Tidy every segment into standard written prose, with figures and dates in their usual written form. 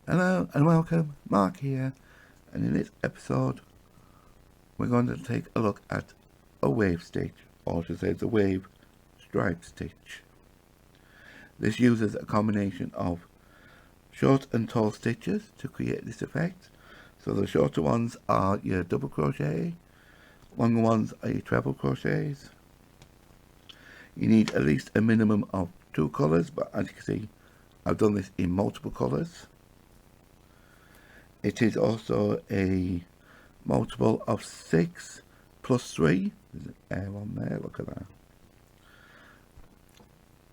Hello and welcome, Mark here, and in this episode we're going to take a look at a wave stitch, or I should say the wave stripe stitch. This uses a combination of short and tall stitches to create this effect. So the shorter ones are your double crochet, longer ones are your treble crochets. You need at least a minimum of 2 colours, but as you can see I've done this in multiple colours. It is also a multiple of 6 plus 3. There's an air on there, look at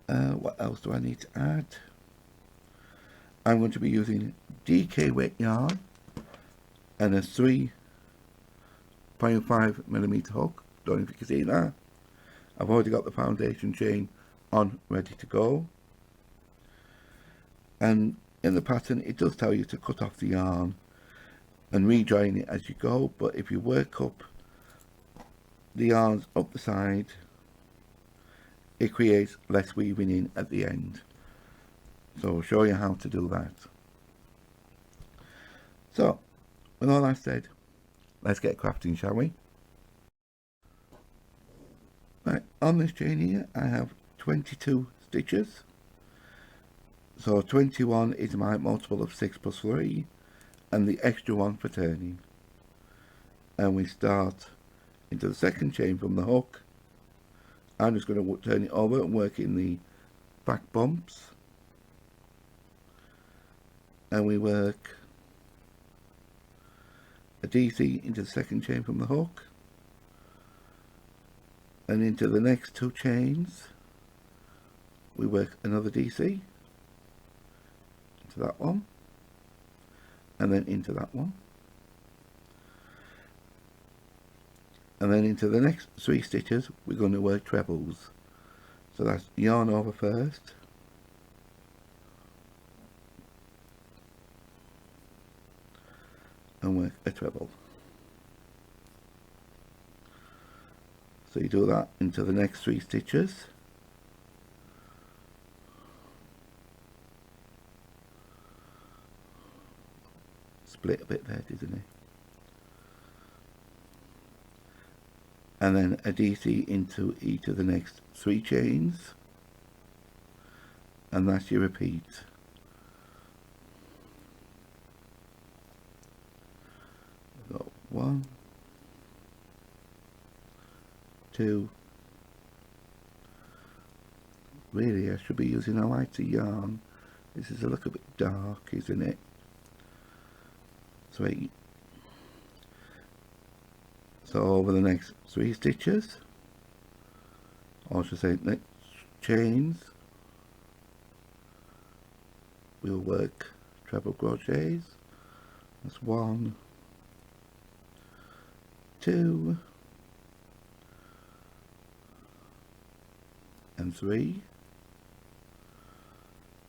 that. What else do I need to add? I'm going to be using DK weight yarn and a 3.5mm hook. Don't know if you can see that. I've already got the foundation chain on, ready to go. And in the pattern it does tell you to cut off the yarn and rejoin it as you go, but if you work up the yarns up the side, it creates less weaving in at the end. So I'll show you how to do that. So with all that said, let's get crafting, shall we? Right, on this chain here I have 22 stitches. So 21 is my multiple of 6 plus 3 and the extra one for turning. And we start into the second chain from the hook. I'm just going to turn it over and work in the back bumps. And we work a DC into the second chain from the hook. And into the next 2 chains we work another DC. That one, and then into that one, and then into the next 3 stitches we're going to work trebles. So that's yarn over first, and work a treble. So you do that into the next 3 stitches. Split a bit there, didn't it? And then a DC into each of the next 3 chains, and that's your repeat. Got 1, 2. Really, I should be using a lighter yarn. This is a little bit dark, isn't it? 3. So over the next 3 stitches, or I should say next chains, we'll work treble crochets. That's 1, 2, and 3.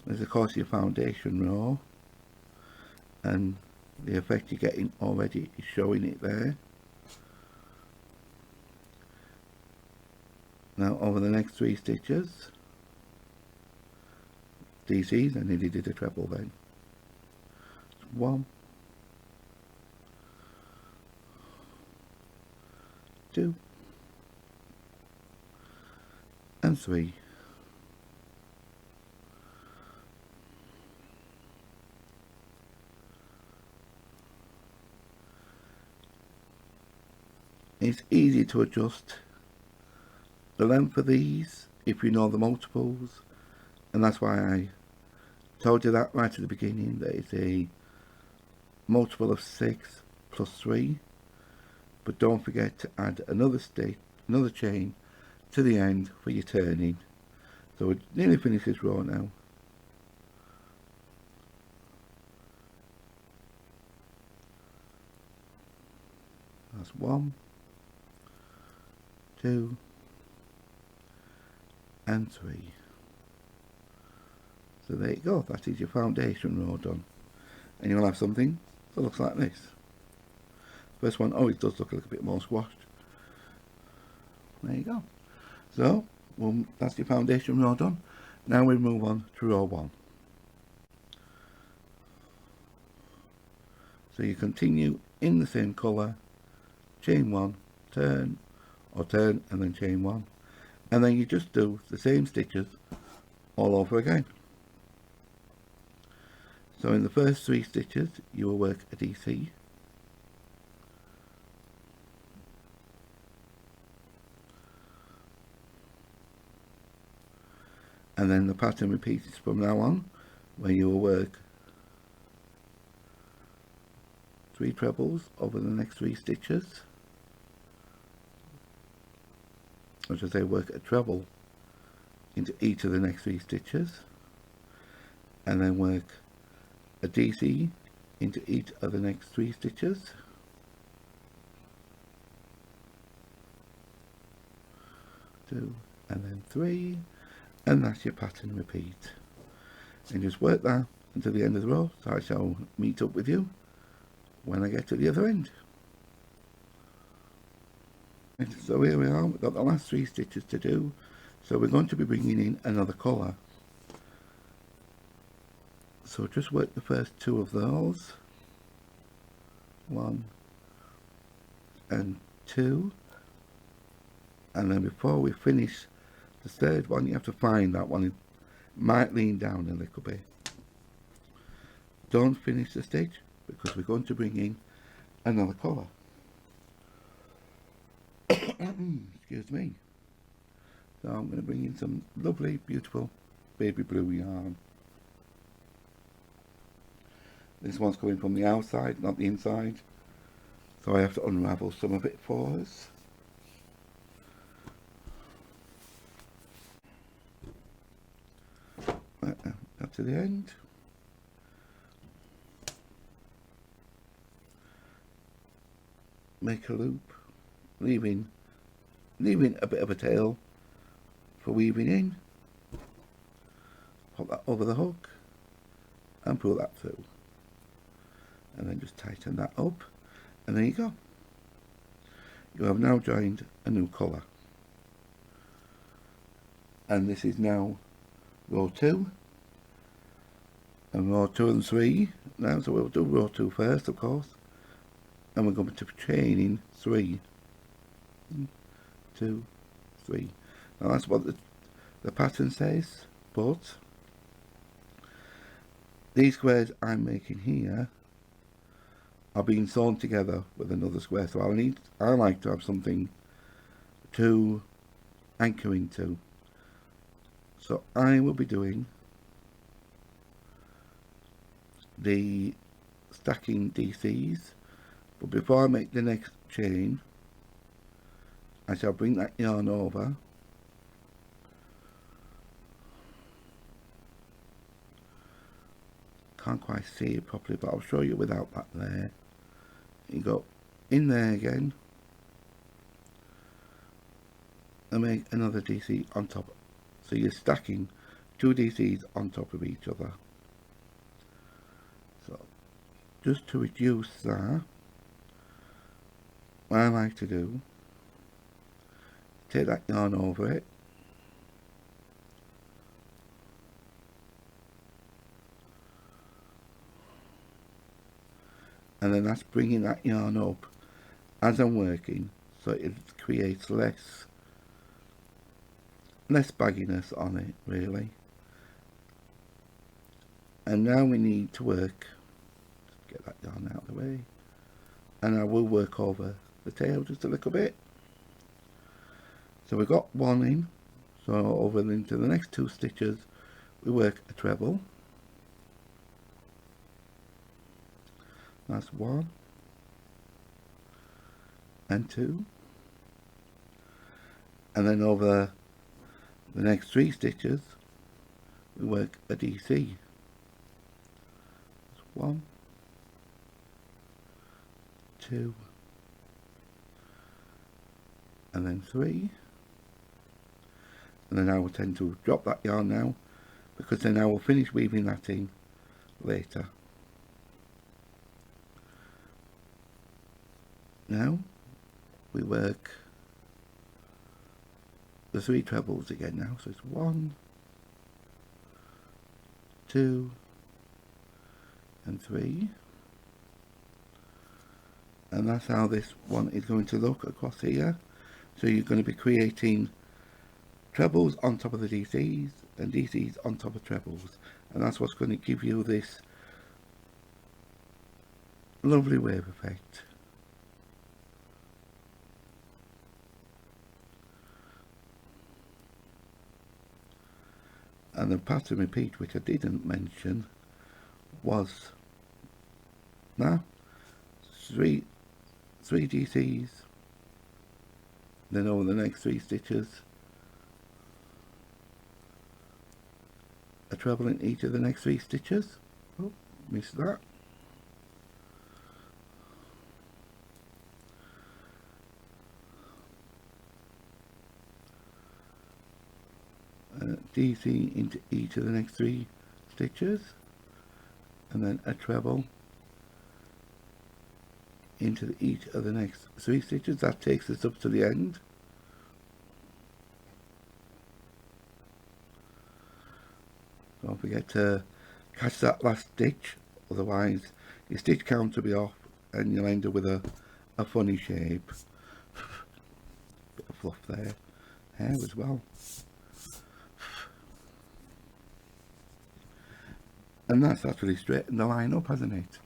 There's of course your foundation row, and the effect you're getting already is showing it there. Now over the next 3 stitches, DCs, I nearly did a treble then. 1, 2, and 3. It's easy to adjust the length of these if you know the multiples, and that's why I told you that right at the beginning, that it's a multiple of 6 plus 3, but don't forget to add another chain to the end for your turning. So we're nearly finished this row now. That's 1, 2, and 3. So there you go, that is your foundation row done, and you'll have something that looks like this. First one, oh, it does look a little bit more squashed. There you go. So that's your foundation row done. Now we move on to row 1. So you continue in the same colour, chain 1, turn, or turn and then chain 1, and then you just do the same stitches all over again. So in the first 3 stitches you will work a DC, and then the pattern repeats from now on, where you will work 3 trebles over the next 3 stitches. I should say work a treble into each of the next 3 stitches, and then work a DC into each of the next 3 stitches, two, and then 3, and that's your pattern repeat. And just work that until the end of the row, so I shall meet up with you when I get to the other end. So here we are, we've got the last 3 stitches to do, so we're going to be bringing in another colour. So just work the first 2 of those, 1 and 2, and then before we finish the third one, you have to find that one. It might lean down a little bit. Don't finish the stitch because we're going to bring in another colour. Excuse me. So I'm going to bring in some lovely, beautiful baby blue yarn. This one's coming from the outside, not the inside, so I have to unravel some of it for us. Up to the end. Make a loop, leaving a bit of a tail for weaving in. Pop that over the hook and pull that through, and then just tighten that up, and there you go. You have now joined a new colour, and this is now row 2 and row 2 and 3 now, so we'll do row 2 first, of course, and we're going to chain in 3, 1, 2, 3. Now that's what the pattern says, but these squares I'm making here are being sewn together with another square, so I like to have something to anchor into. So I will be doing the stacking DCs, but before I make the next chain, I shall bring that yarn over can't quite see it properly, but I'll show you without that there. You go in there again and make another DC on top, so you're stacking 2 DCs on top of each other. So just to reduce that, what I like to do, take that yarn over it, and then that's bringing that yarn up as I'm working, so it creates less bagginess on it really. And now we need to work, get that yarn out of the way, and I will work over the tail just a little bit. So we've got 1 in, so over into the next 2 stitches we work a treble. That's 1 and 2, and then over the next 3 stitches we work a DC. That's 1, 2, and then 3, and then I will tend to drop that yarn now, because then I will finish weaving that in later. Now we work the 3 trebles again now, so it's 1, 2 and 3, and that's how this one is going to look across here. So you're going to be creating trebles on top of the DCs and DCs on top of trebles, and that's what's going to give you this lovely wave effect. And the pattern repeat, which I didn't mention, was now three DCs, then over the next 3 stitches a treble in each of the next 3 stitches. Oh, missed that. DC into each of the next 3 stitches, and then a treble into each of the next 3 stitches. That takes us up to the end. Don't forget to catch that last stitch, otherwise your stitch count will be off and you'll end up with a funny shape. Bit of fluff there, hair as well. And that's actually straightened the line up, hasn't it?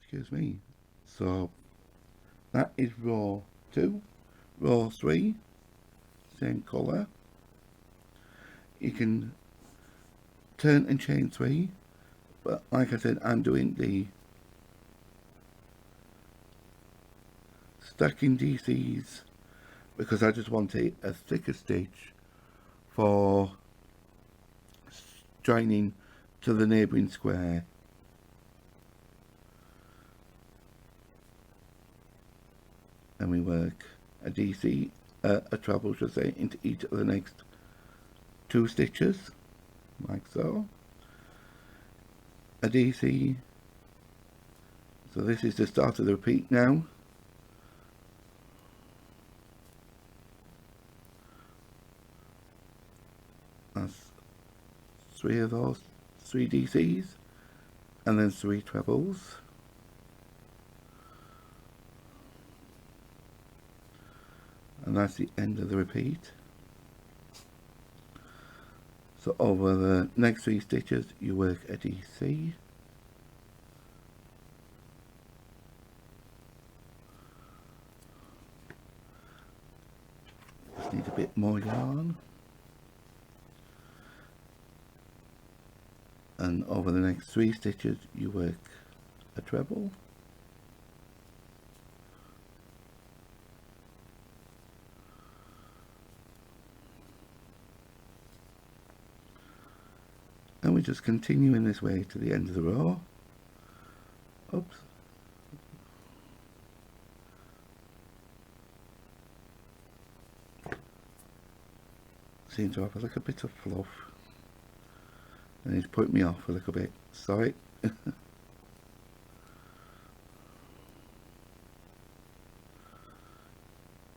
Excuse me. So that is row 2. Row 3, same colour. You can turn and chain 3, but like I said, I'm doing the stacking DCs because I just want a thicker stitch for joining to the neighbouring square. And we work a DC, a treble should say, into each of the next 2 stitches, like so. A DC, so this is the start of the repeat now. That's 3 of those, 3 DCs, and then 3 trebles. And that's the end of the repeat. So over the next 3 stitches you work a DC, just need a bit more yarn, and over the next 3 stitches you work a treble, and we just continue in this way to the end of the row. Oops. Seem to have a little bit of fluff and it's put me off a little bit, sorry.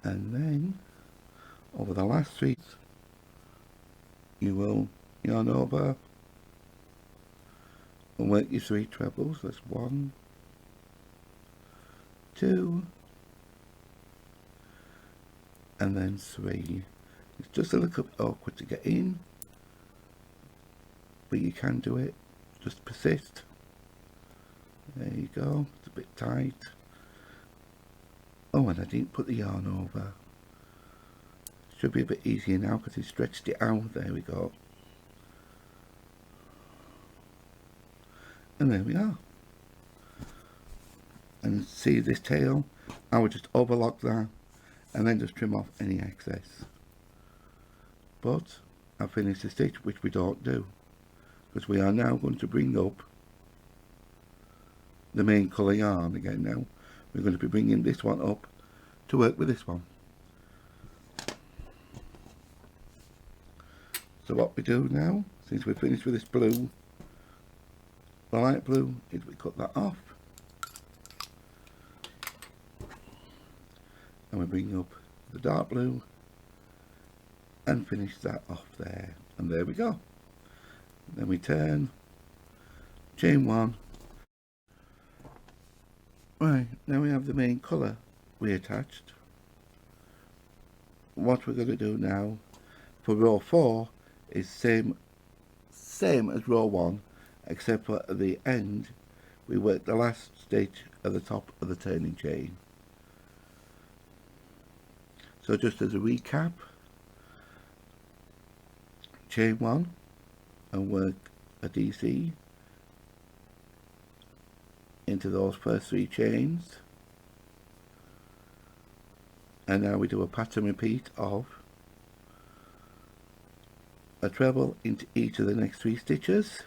And then over the last 3 you will yarn over and work your 3 trebles. That's 1, 2, and then 3. It's just a little bit awkward to get in, but you can do it. Just persist. There you go. It's a bit tight. Oh, and I didn't put the yarn over. Should be a bit easier now because he stretched it out. There we go. And there we are. And see this tail? I would just overlock that and then just trim off any excess. But I've finished the stitch, which we don't do, because we are now going to bring up the main colour yarn again now. We're going to be bringing this one up to work with this one. So what we do now, since we're finished with this blue, the light blue, is we cut that off. And we bring up the dark blue and finish that off there. And there we go. Then we turn, chain 1, Right, now we have the main colour reattached. What we're going to do now for row 4 is same as row 1, except for at the end we work the last stitch at the top of the turning chain. So just as a recap, chain 1 and work a DC into those first 3 chains, and now we do a pattern repeat of a treble into each of the next 3 stitches,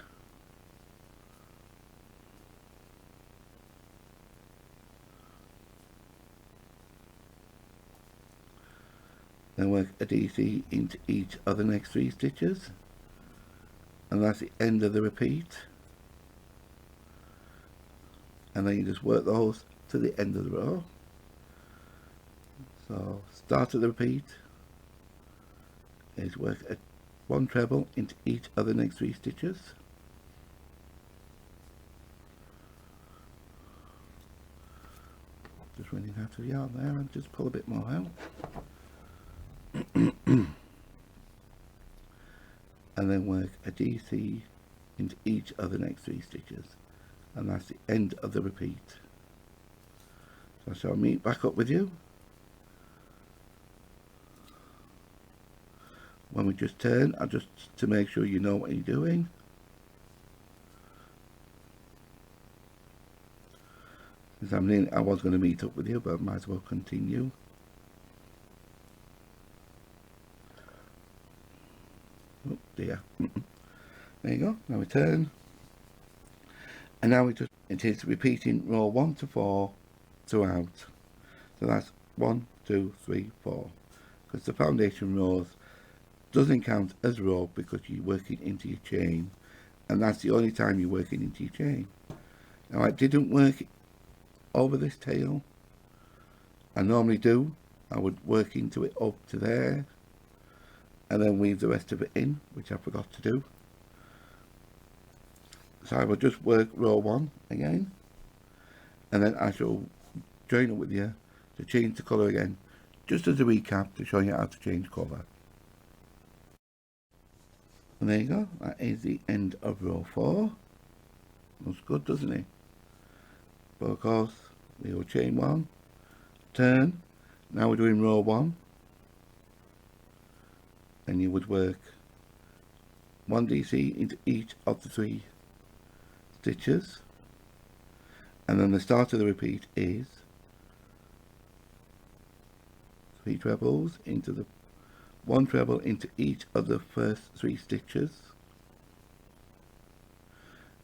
then work a DC into each of the next 3 stitches, and that's the end of the repeat, and then you just work those to the end of the row. So start of the repeat is work a 1 treble into each of the next 3 stitches, just running out of yarn there, and just pull a bit more out. And then work a DC into each of the next 3 stitches, and that's the end of the repeat. So I shall meet back up with you when we just turn, just to make sure you know what you're doing. Because I was going to meet up with you, but I might as well continue. Oh dear. There you go. Now we turn, and now it is repeating row 1 to 4 throughout. So that's 1, 2, 3, 4. Because the foundation rows doesn't count as a row because you're working into your chain, and that's the only time you're working into your chain. Now I didn't work over this tail. I normally do. I would work into it up to there, and then weave the rest of it in, which I forgot to do. So I will just work row 1 again, and then I shall join up with you to change the colour again, just as a recap to show you how to change colour. And there you go, that is the end of row 4. Looks good, doesn't it? But of course, we will chain 1, turn. Now we're doing row 1, and you would work 1 DC into each of the 3 stitches, and then the start of the repeat is 3 trebles into the 1 treble into each of the first 3 stitches,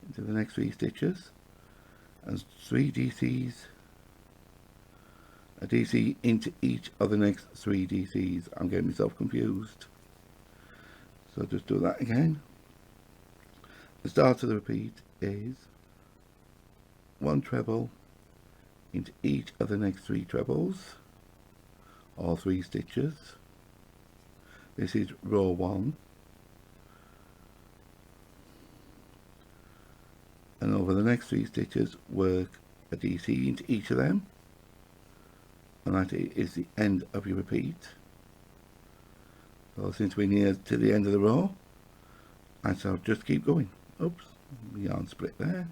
into the next 3 stitches, and 3 DCs, a DC into each of the next 3 DCs. I'm getting myself confused, so just do that again. The start of the repeat is 1 treble into each of the next 3 trebles, all 3 stitches. This is row 1, and over the next 3 stitches work a DC into each of them, and that is the end of your repeat. So since we're near to the end of the row, I shall just keep going. Oops, the yarn split there.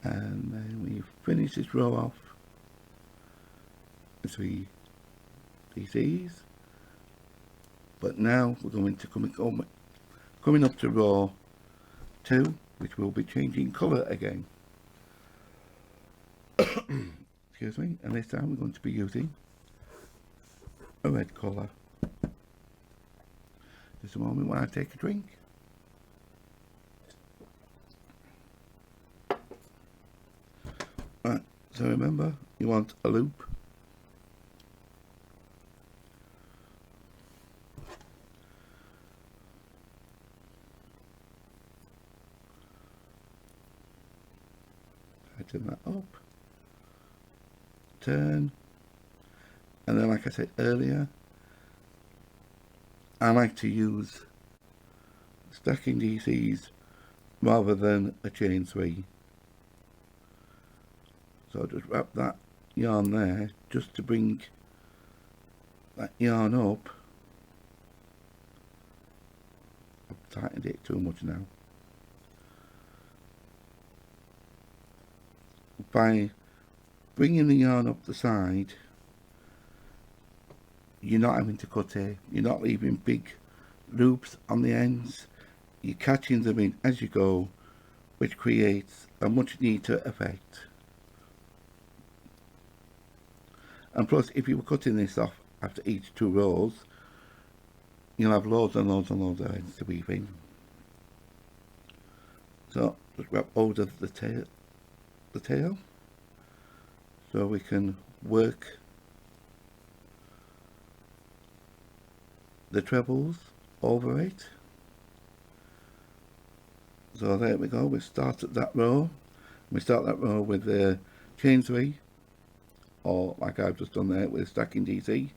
And then we finish this row off with 3 DCs, but now we're going to coming up to row 2, which will be changing colour again. Excuse me, and this time we're going to be using a red colour. Just a moment while I take a drink. Right, so remember, you want a loop. Tighten that up. turn. And then, like I said earlier, I like to use stacking DCs rather than a chain 3. So I'll just wrap that yarn there just to bring that yarn up. I've tightened it too much now. By bringing the yarn up the side, you're not having to cut it, you're not leaving big loops on the ends, you're catching them in as you go, which creates a much neater effect. And plus, if you were cutting this off after each 2 rows, you'll have loads and loads and loads of ends to weave in. So just wrap hold of the tail so we can work the trebles over it. So there we go, we started that row. We start that row with the chain 3, or like I've just done there with stacking DC.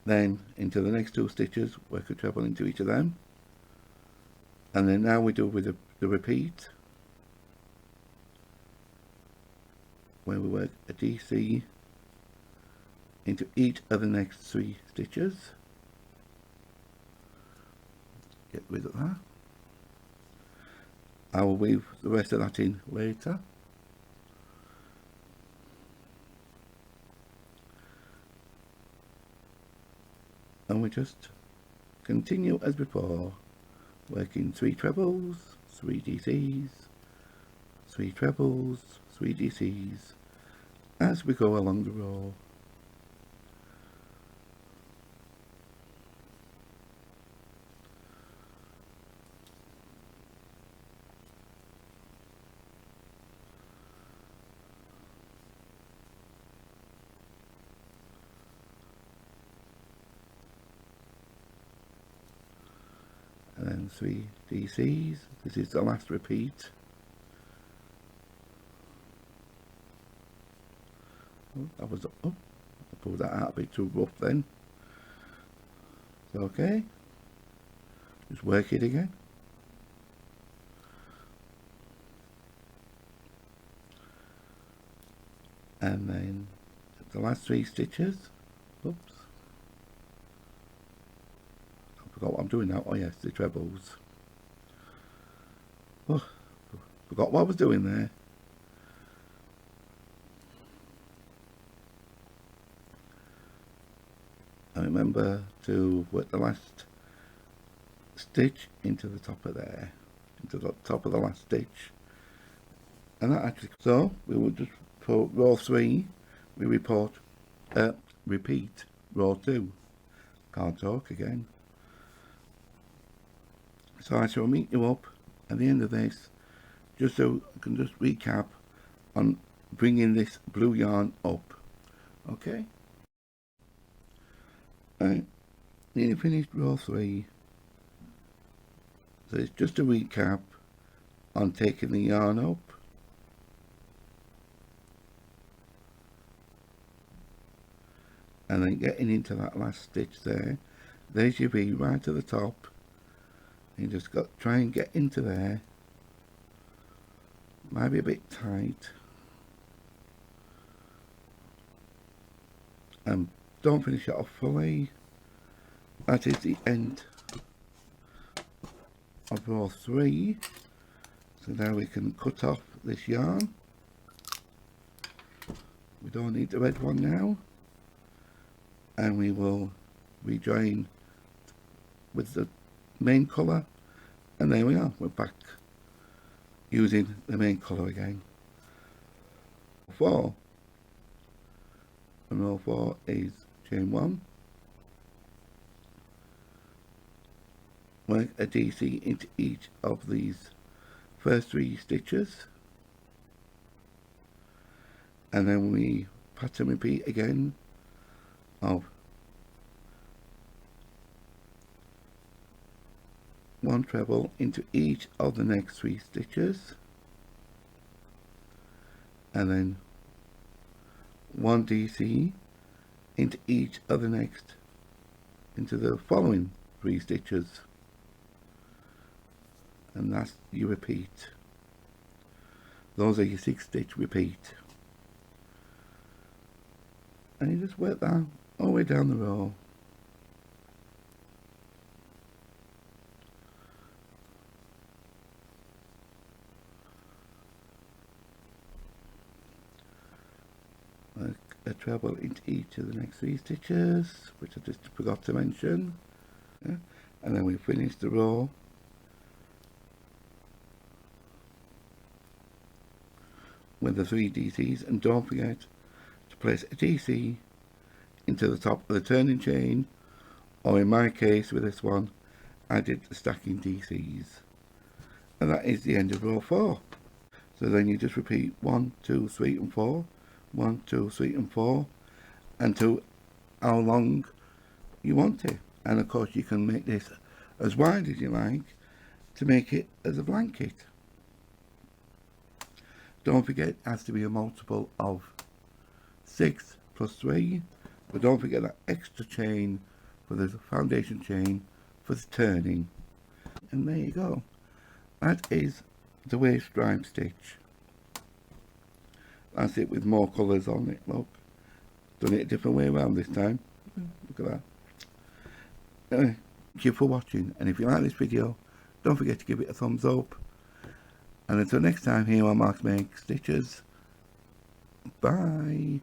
Then into the next 2 stitches, work a treble into each of them. And then now we do with the repeat, where we work a DC into each of the next 3 stitches. Get rid of that. I will weave the rest of that in later. And we just continue as before, working 3 trebles, 3 DCs, 3 trebles, 3 DCs as we go along the row. And then 3 DCs. This is the last repeat. That was I pulled that out a bit too rough then. It's okay. Just work it again. And then the last 3 stitches. Oops. I forgot what I'm doing now. Oh yes, the trebles. Oh, forgot what I was doing there. I remember to work the last stitch into the top of there, into the top of the last stitch, and that actually. So we will just for row 3, we repeat row 2. Can't talk again. So I shall meet you up at the end of this, just so I can just recap on bringing this blue yarn up. Okay. Right, nearly finished row 3. So it's just a recap on taking the yarn up, and then getting into that last stitch there. There's your V right to the top. You just got to try and get into there. Might be a bit tight. And don't finish it off fully. That is the end of row 3. So now we can cut off this yarn. We don't need the red one now. And we will rejoin with the main colour. And there we are, we're back using the main colour again. 4. And row 4 is chain 1. Work a DC into each of these first 3 stitches, and then we pattern repeat again of 1 treble into each of the next 3 stitches, and then 1 DC into each of the next, into the following 3 stitches, and that's your repeat. Those are your 6 stitch repeat, and you just work that all the way down the row. A treble into each of the next 3 stitches, which I just forgot to mention. Yeah. And then we finish the row with the 3 DCs, and don't forget to place a DC into the top of the turning chain, or in my case with this one I did the stacking DCs, and that is the end of row 4. So then you just repeat 1, 2, 3 and 4, 1, 2, 3 and 4 until how long you want it. And of course you can make this as wide as you like to make it as a blanket. Don't forget it has to be a multiple of 6 plus 3, but don't forget that extra chain for the foundation chain for the turning. And there you go. That is the wave stripe stitch. That's it with more colours on it, look. Done it a different way around this time. Look at that. Anyway, thank you for watching, and if you like this video, don't forget to give it a thumbs up. And until next time, here on Mark's Make Stitches. Bye.